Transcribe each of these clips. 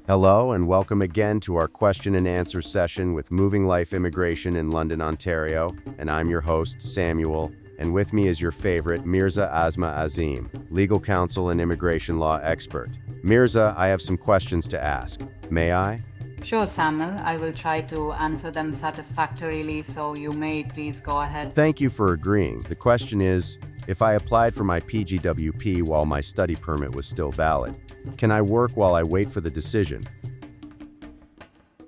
Hello and welcome again to our question and answer session with Moving Life Immigration in London, Ontario. And I'm your host, Samuel, and with me is your favorite, Mirza Asma Azim, legal counsel and immigration law expert. Mirza, I have some questions to ask. May I? Sure, Samuel. I will try to answer them satisfactorily, so you may please go ahead. Thank you for agreeing. The question is, if I applied for my PGWP while my study permit was still valid, can I work while I wait for the decision?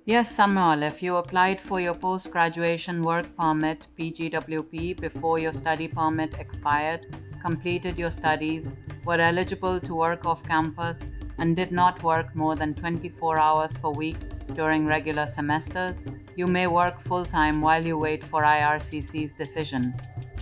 Yes, Samuel, if you applied for your post-graduation work permit PGWP before your study permit expired, completed your studies, were eligible to work off campus, and did not work more than 24 hours per week during regular semesters, you may work full-time while you wait for IRCC's decision.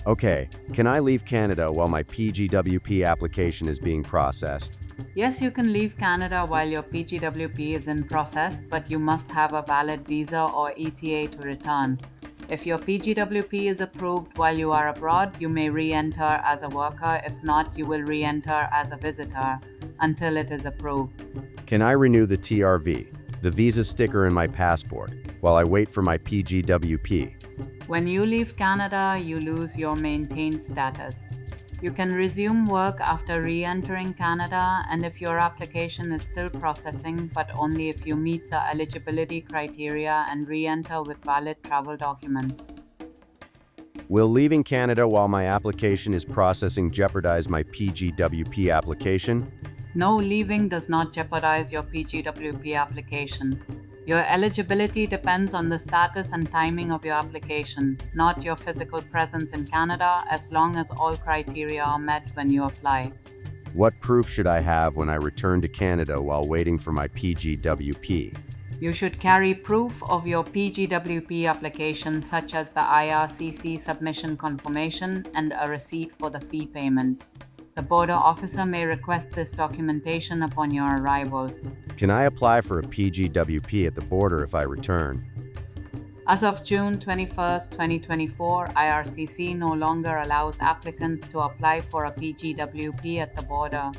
Okay, can I leave Canada while my PGWP application is being processed? Yes, you can leave Canada while your PGWP is in process, but you must have a valid visa or ETA to return. If your PGWP is approved while you are abroad, you may re-enter as a worker. If not, you will re-enter as a visitor until it is approved. Can I renew the TRV, the visa sticker in my passport, while I wait for my PGWP? When you leave Canada, you lose your maintained status. You can resume work after re-entering Canada, and if your application is still processing, but only if you meet the eligibility criteria and re-enter with valid travel documents. Will leaving Canada while my application is processing jeopardize my PGWP application? No, leaving does not jeopardize your PGWP application. Your eligibility depends on the status and timing of your application, not your physical presence in Canada, as long as all criteria are met when you apply. What proof should I have when I return to Canada while waiting for my PGWP? You should carry proof of your PGWP application, such as the IRCC submission confirmation and a receipt for the fee payment. The border officer may request this documentation upon your arrival. Can I apply for a PGWP at the border if I return? As of June 21, 2024, IRCC no longer allows applicants to apply for a PGWP at the border.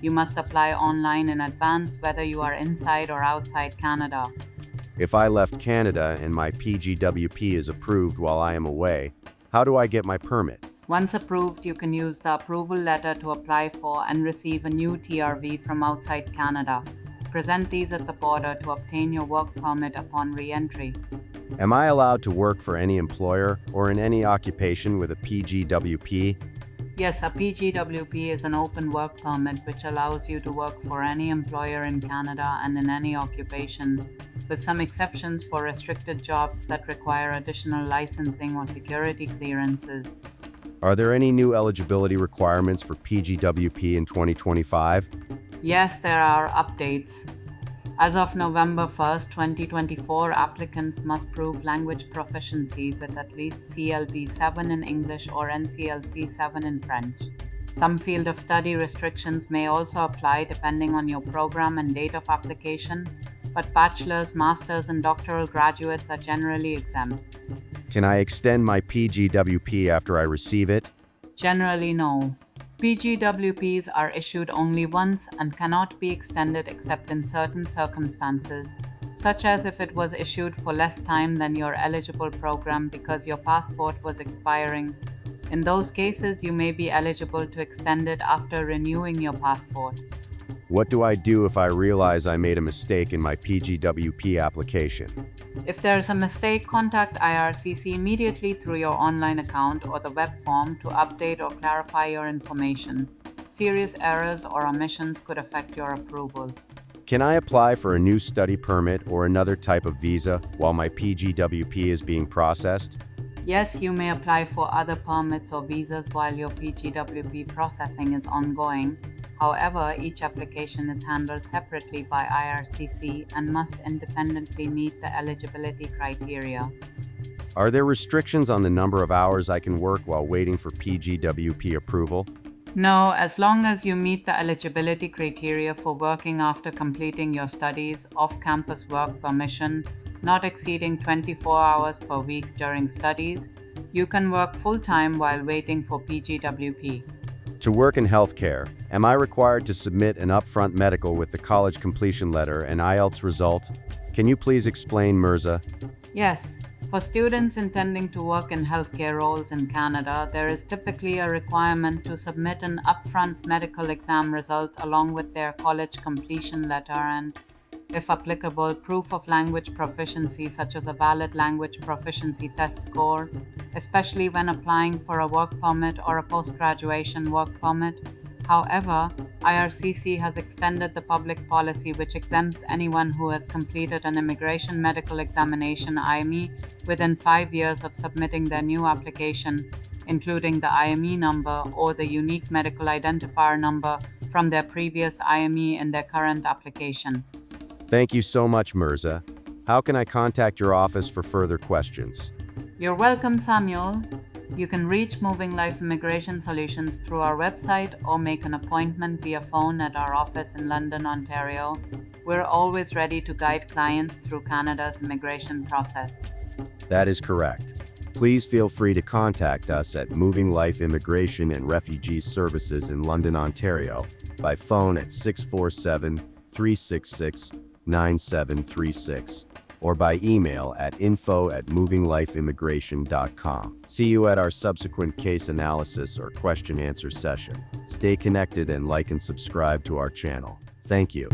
You must apply online in advance, whether you are inside or outside Canada. If I left Canada and my PGWP is approved while I am away, how do I get my permit? Once approved, you can use the approval letter to apply for and receive a new TRV from outside Canada. Present these at the border to obtain your work permit upon re-entry. Am I allowed to work for any employer or in any occupation with a PGWP? Yes, a PGWP is an open work permit which allows you to work for any employer in Canada and in any occupation, with some exceptions for restricted jobs that require additional licensing or security clearances. Are there any new eligibility requirements for PGWP in 2025? Yes, there are updates. As of November 1st, 2024, applicants must prove language proficiency with at least CLB 7 in English or NCLC 7 in French. Some field of study restrictions may also apply depending on your program and date of application, but bachelor's, master's, and doctoral graduates are generally exempt. Can I extend my PGWP after I receive it? Generally, no. PGWPs are issued only once and cannot be extended except in certain circumstances, such as if it was issued for less time than your eligible program because your passport was expiring. In those cases, you may be eligible to extend it after renewing your passport. What do I do if I realize I made a mistake in my PGWP application? If there is a mistake, contact IRCC immediately through your online account or the web form to update or clarify your information. Serious errors or omissions could affect your approval. Can I apply for a new study permit or another type of visa while my PGWP is being processed? Yes, you may apply for other permits or visas while your PGWP processing is ongoing. However, each application is handled separately by IRCC and must independently meet the eligibility criteria. Are there restrictions on the number of hours I can work while waiting for PGWP approval? No, as long as you meet the eligibility criteria for working after completing your studies, off-campus work permission, not exceeding 24 hours per week during studies, you can work full-time while waiting for PGWP. To work in healthcare, am I required to submit an upfront medical with the college completion letter and IELTS result? Can you please explain, Mirza? Yes, for students intending to work in healthcare roles in Canada, there is typically a requirement to submit an upfront medical exam result along with their college completion letter and, if applicable, proof of language proficiency such as a valid language proficiency test score, especially when applying for a work permit or a post-graduation work permit. However, IRCC has extended the public policy which exempts anyone who has completed an immigration medical examination IME within 5 years of submitting their new application, including the IME number or the unique medical identifier number from their previous IME in their current application. Thank you so much, Mirza. How can I contact your office for further questions? You're welcome, Samuel. You can reach Moving Life Immigration Solutions through our website or make an appointment via phone at our office in London, Ontario. We're always ready to guide clients through Canada's immigration process. That is correct. Please feel free to contact us at Moving Life Immigration and Refugee Services in London, Ontario, by phone at 647-366-9736, or by email at info@movinglifeimmigration.com. See you at our subsequent case analysis or question answer session. Stay connected and like and subscribe to our channel. Thank you.